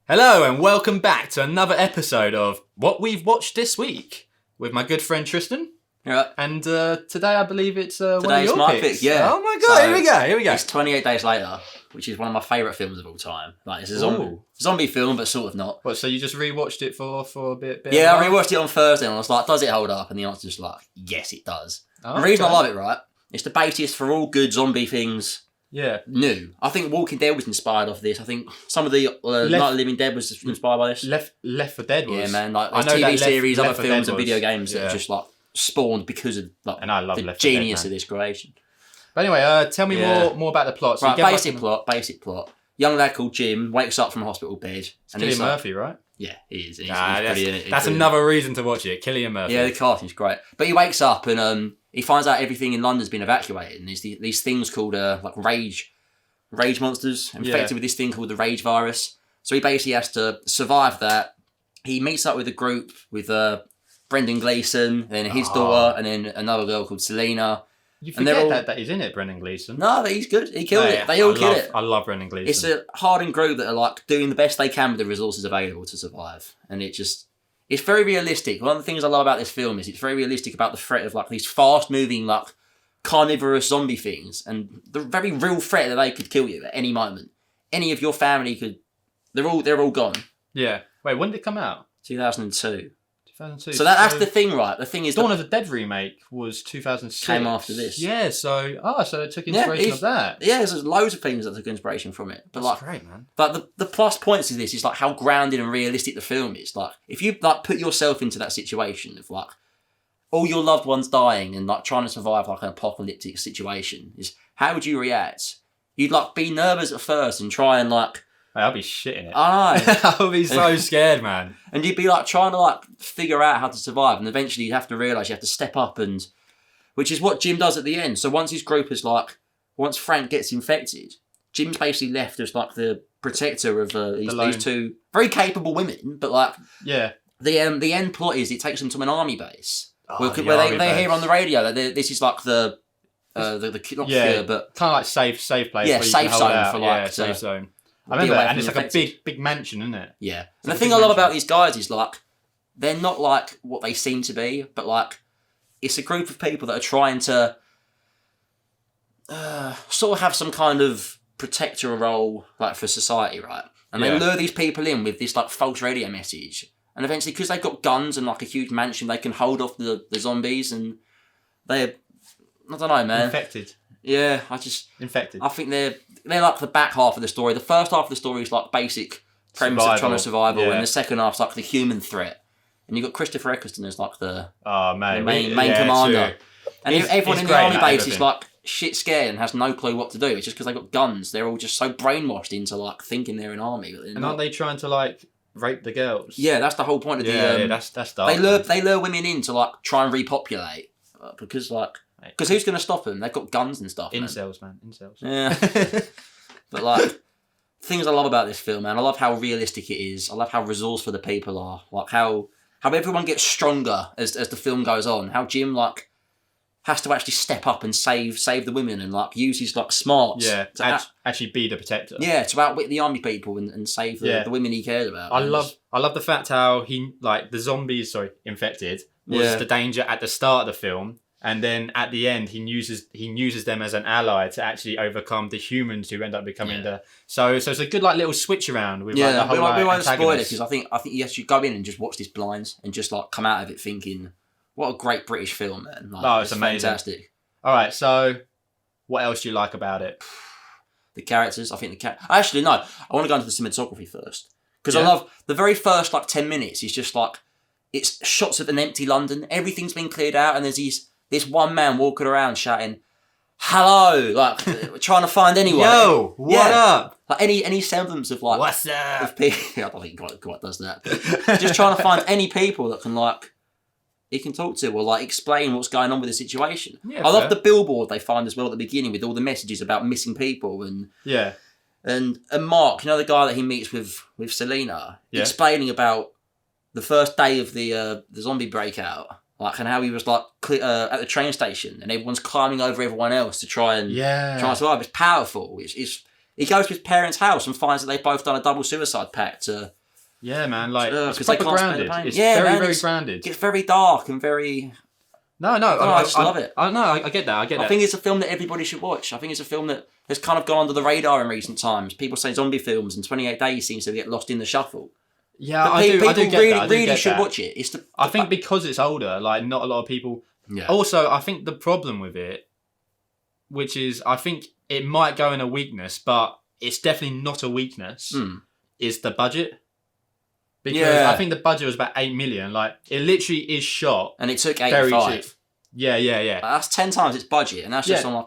Hello and welcome back to another episode of What We've Watched This Week with my good friend Tristan. Yeah. And today I believe it's one of Today's your my picks. pick, yeah. Oh my god, So, here we go. It's 28 Days Later, which is one of my favourite films of all time. Like, it's a zombie film, but sort of not. What, so you just rewatched it for a bit? Yeah, I rewatched it on Thursday and I was like, does it hold up? And the answer's just like, yes, it does. Oh, the reason I love it, right, it's the basis for all good zombie things. Yeah. New. I think Walking Dead was inspired off this. I think some of the Night of the Living Dead was inspired by this. Left 4 Dead was. Yeah, man. Like, there's TV series, other films and video games that just like spawned because of like, and I love the genius of this creation. But anyway, tell me more about the plot. So right, basic plot. Young lad called Jim wakes up from a hospital bed. And Cillian Murphy, right? Yeah, he is. That's another reason to watch it. Cillian Murphy. Yeah, the casting's great. But he wakes up and he finds out everything in London's been evacuated, and there's these things called like rage monsters infected with this thing called the rage virus. So he basically has to survive that. He meets up with a group with Brendan Gleeson, then his daughter, and then another girl called Selena. You forget that he's in it, Brendan Gleeson. No, but he's good. He killed it. They all killed it. I love Brendan Gleeson. It's a hardened group that are like doing the best they can with the resources available to survive, and it's very realistic. One of the things I love about this film is it's very realistic about the threat of like these fast-moving like carnivorous zombie things, and the very real threat that they could kill you at any moment. Any of your family could. They're all gone. Yeah. Wait, when did it come out? 2002. 2002. So that's the thing, right? The thing is, Dawn of the Dead remake was 2006. Came after this. Yeah. So it took inspiration of that. Yeah, there's loads of things that took inspiration from it. But that's like, great, man. But the plus points of this is like how grounded and realistic the film is. Like, if you like put yourself into that situation of like all your loved ones dying and like trying to survive like an apocalyptic situation, is how would you react? You'd like be nervous at first and try and like. I'll be shitting it. I know. I'll be so scared, man. And you'd be like trying to like figure out how to survive, and eventually you'd have to realise you have to step up, and which is what Jim does at the end. So once his group is like, once Frank gets infected, Jim's basically left as like the protector of these two very capable women. But like, yeah, the end plot is it takes them to an army base where they hear on the radio that this is like the not cure, but kind of like safe place. Yeah, safe zone for like safe zone. I remember that, and it's like a big mansion, isn't it? Yeah. And the thing I love about these guys is like, they're not like what they seem to be, but like, it's a group of people that are trying to sort of have some kind of protector role like for society, right? And they lure these people in with this like false radio message. And eventually, because they've got guns and like a huge mansion, they can hold off the zombies, and I don't know, man. Infected. Yeah, Infected. I think they're like the back half of the story. The first half of the story is like basic premise of trying to survive, and the second half's like the human threat. And you've got Christopher Eccleston as like the main commander. And everyone in the army base is like shit scared and has no clue what to do. It's just because they've got guns. They're all just so brainwashed into like thinking they're an army. And aren't they trying to like rape the girls? Yeah, that's the whole point of that's dark. They lure women in to like try and repopulate because who's going to stop them? They've got guns and stuff. Incels, man. Incels. Yeah. But like, things I love about this film, man. I love how realistic it is. I love how resourceful the people are. Like how everyone gets stronger as the film goes on. How Jim like has to actually step up and save the women and like use his like smarts. Yeah. To actually be the protector. Yeah, to outwit the army people and save the women he cared about. I love the fact how he like the zombies infected was the danger at the start of the film. And then at the end, he uses them as an ally to actually overcome the humans who end up becoming the. So it's a good like little switch around with like, the whole we won't spoil it because I think you actually go in and just watch this blind and just like come out of it thinking, what a great British film, man! Like, it's amazing, fantastic. All right, so what else do you like about it? The characters. I think actually no. I want to go into the cinematography first because I love the very first like 10 minutes. It's just like it's shots of an empty London. Everything's been cleared out, and there's this one man walking around shouting, "Hello!" Like trying to find anyone. Yo, what up? Like any semblance of like what's up? Of people. I don't think he quite does that. Just trying to find any people that can like he can talk to or like explain what's going on with the situation. Yeah, I love the billboard they find as well at the beginning with all the messages about missing people and and Mark, you know the guy that he meets with Selena, explaining about the first day of the zombie breakout. Like, and how he was like at the train station and everyone's climbing over everyone else to try and survive. It's powerful. It's He goes to his parents' house and finds that they've both done a double suicide pact. Yeah, man. Like, it's they proper can't grounded. spend the pain. It's Yeah, very, man, very grounded. It's very dark and very... No, I just love it. I get that. I think it's a film that everybody should watch. I think it's a film that has kind of gone under the radar in recent times. People say zombie films and 28 Days seems to get lost in the shuffle. Yeah, people I do get that. really should watch it. I think because it's older, like not a lot of people... Yeah. Also, I think the problem with it, which is, I think it might go in a weakness, but it's definitely not a weakness, is the budget. Because I think the budget was about 8 million. Like, it literally is shot. And it took 85. Yeah. That's 10 times its budget, and that's just on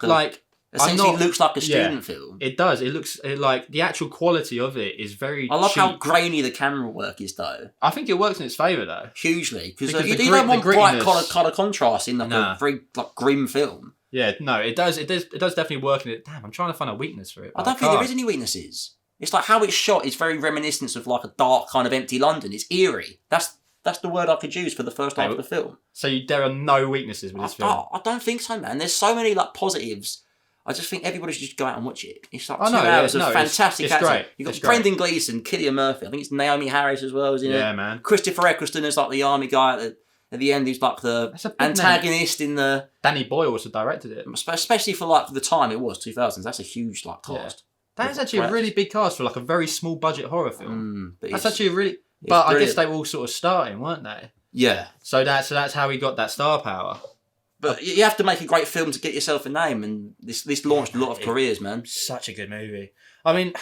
essentially looks like a student film. It does. It looks like the actual quality of it is very I love cheap. how grainy the camera work is, though. I think it works in its favour, though. Hugely. Because you don't want bright colour contrast in a very grim film. Yeah, no, it does definitely work in it. Damn, I'm trying to find a weakness for it. I don't think there is any weaknesses. It's like how it's shot is very reminiscent of like a dark kind of empty London. It's eerie. That's the word I could use for the first half of the film. So there are no weaknesses with this film? I don't think so, man. There's so many like positives. I just think everybody should just go out and watch it. It's like 2 hours of fantastic acting. Great. You've got Brendan Gleeson, Cillian Murphy. I think it's Naomi Harris as well, isn't it? Yeah, man. Christopher Eccleston is like the army guy at the end. He's like the antagonist in the... Danny Boyle also directed it. Especially for like the time it was, 2000s. That's a huge like cast. Yeah. That is actually a really big cast for like a very small budget horror film. That's actually a really... But I guess they were all sort of starting, weren't they? Yeah. So that's how he got that star power. But you have to make a great film to get yourself a name, and this launched a lot of careers, man. Such a good movie. I mean,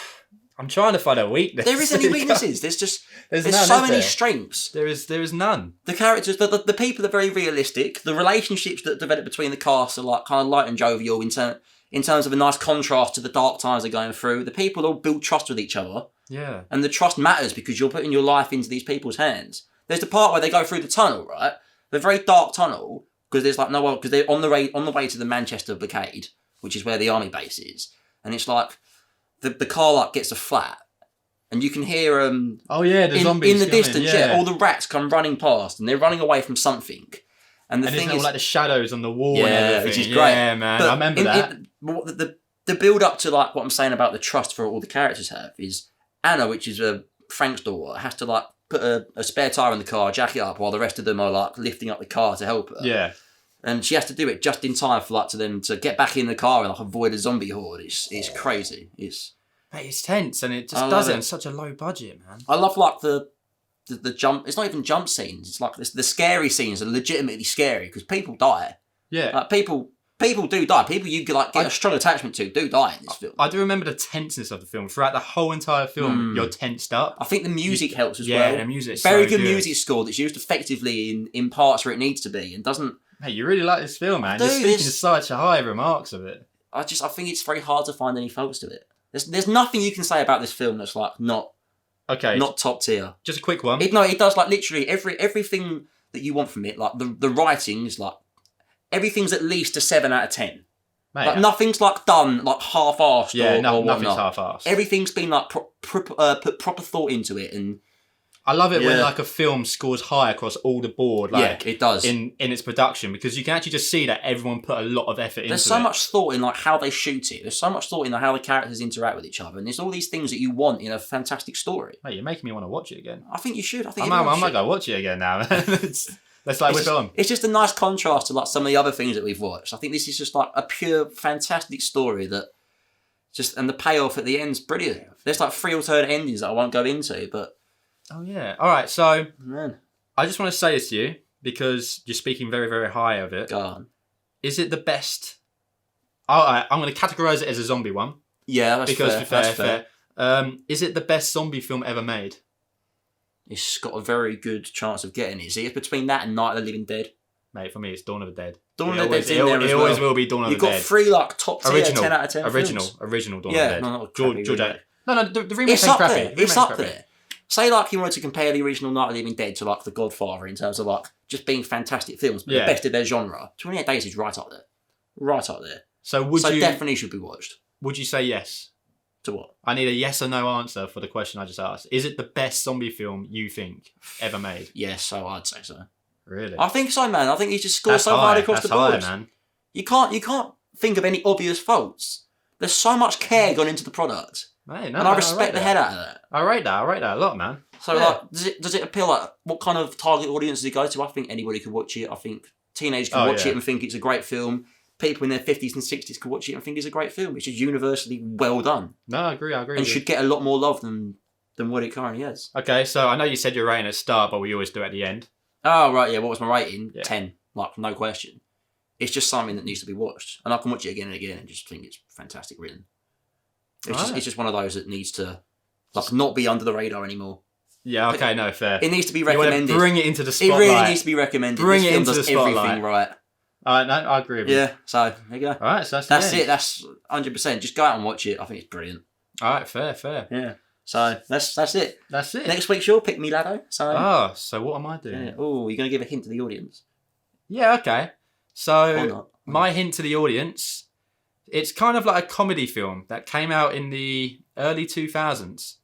I'm trying to find a weakness. There isn't any weaknesses. There's none, so many strengths. There is none. The characters, the people are very realistic. The relationships that develop between the cast are like kind of light and jovial in terms of a nice contrast to the dark times they're going through. The people all build trust with each other. Yeah. And the trust matters because you're putting your life into these people's hands. There's the part where they go through the tunnel, right? The very dark tunnel, because there's like no one, because they're on the way to the Manchester blockade, which is where the army base is. And it's like the car like gets a flat. And you can hear the zombies in the distance, all the rats come running past and they're running away from something. And the thing is, like the shadows on the wall and everything. Which is great. Yeah, man. I remember that. The build up to like what I'm saying about the trust for all the characters have is Anna, which is Frank's daughter, has to like put a spare tire in the car, jack it up, while the rest of them are like lifting up the car to help her. Yeah. And she has to do it just in time for like them to get back in the car and like avoid a zombie horde. It's crazy. It's tense and it just does it on such a low budget, man. I love like the jump. It's not even jump scenes. It's like the scary scenes are legitimately scary because people die. Yeah. Like people do die. People you like get a strong attachment to do die in this film. I do remember the tenseness of the film. Throughout the whole entire film, you're tensed up. I think the music helps as well. Yeah, the music's very good music score that's used effectively in parts where it needs to be and doesn't... Hey, you really like this film, man. You're speaking such high remarks of it. I think it's very hard to find any faults to it. There's nothing you can say about this film that's like not top tier. Just a quick one. It does like literally everything that you want from it. Like the writing's like... Everything's at least a 7 out of 10. Mate, like nothing's like done like half-assed or nothing's half-assed. Everything's been like put proper thought into it, and I love it when like a film scores high across all the board. Like, it does in its production because you can actually just see that everyone put a lot of effort into it. There's so much thought in like how they shoot it. There's so much thought in how the characters interact with each other, and there's all these things that you want in a fantastic story. Mate, you're making me want to watch it again. I think you should. I might go watch it again now. Let's whip on. It's just a nice contrast to like some of the other things that we've watched. I think this is just like a pure, fantastic story and the payoff at the end's brilliant. There's like 3 alternate endings that I won't go into, but... Oh yeah. All right, so... Man. I just want to say this to you, because you're speaking very, very high of it. Go on. Is it the best... I'm going to categorise it as a zombie one. Yeah, that's fair. Is it the best zombie film ever made? It's got a very good chance of getting it. See, it's between that and Night of the Living Dead. Mate, for me, it's Dawn of the Dead. Dawn of the Dead's in there as well. It always will be Dawn of the Dead. You've got 3 like top tier 10 out of 10 Original Dawn of the Dead. The remake it's ain't up crappy. there. It's up there. Say like you wanted to compare the original Night of the Living Dead to like The Godfather in terms of like just being fantastic films, but the best of their genre. 28 Days is right up there. Right up there. So definitely should be watched. Would you say yes? To what? I need a yes or no answer for the question I just asked. Is it the best zombie film you think ever made? Yes, so I'd say so. Really? I think so, man. I think he just scores so hard across the board. Man. You can't think of any obvious faults. There's so much care gone into the product. Hey, no, and I respect the hell out of that. I rate that a lot, man. So like, does it appeal? Like, what kind of target audience does it go to? I think anybody could watch it. I think teenagers can watch it and think it's a great film. People in their 50s and 60s could watch it and think it's a great film. It's just universally well done. No, I agree. And should get a lot more love than what it currently has. Okay, so I know you said you're rating at start, but we always do at the end. Oh, right, yeah. What was my rating? 10. Like, no question. It's just something that needs to be watched. And I can watch it again and again and just think it's fantastic written. It's just one of those that needs to like not be under the radar anymore. Yeah, okay, no, fair. It needs to be recommended. Bring it into the spotlight. It really needs to be recommended. Bring it into the spotlight. Everything right. No, I agree with you. Yeah, so there you go. All right, so that's it. That's 100%. Just go out and watch it. I think it's brilliant. All right, fair. Yeah. So that's it. That's it. Next week, sure, pick me, Lado. So what am I doing? Yeah. Oh, you're going to give a hint to the audience? Yeah, okay. So my hint to the audience, it's kind of like a comedy film that came out in the early 2000s.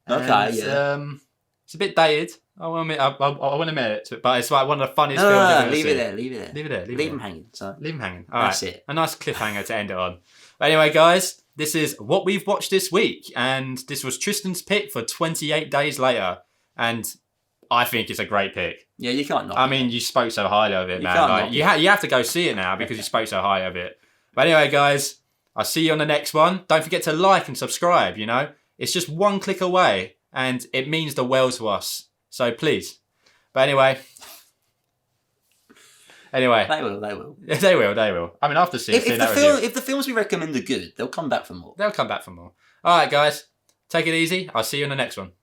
Okay, yeah. It's a bit dated. I want to admit it, but it's like one of the funniest films I've ever seen. Leave it there. Leave them hanging. So. Leave them hanging. All that's it. A nice cliffhanger to end it on. But anyway, guys, this is what we've watched this week, and this was Tristan's pick for 28 Days Later, and I think it's a great pick. Yeah, you can't knock it. I mean, you spoke so highly of it, man. Like, you have to go see it now because you spoke so highly of it. But anyway, guys, I'll see you on the next one. Don't forget to like and subscribe, you know. It's just one click away, and it means the world to us. So please. But anyway. They will. They will. I mean, after seeing if the films we recommend are good, they'll come back for more. All right, guys. Take it easy. I'll see you in the next one.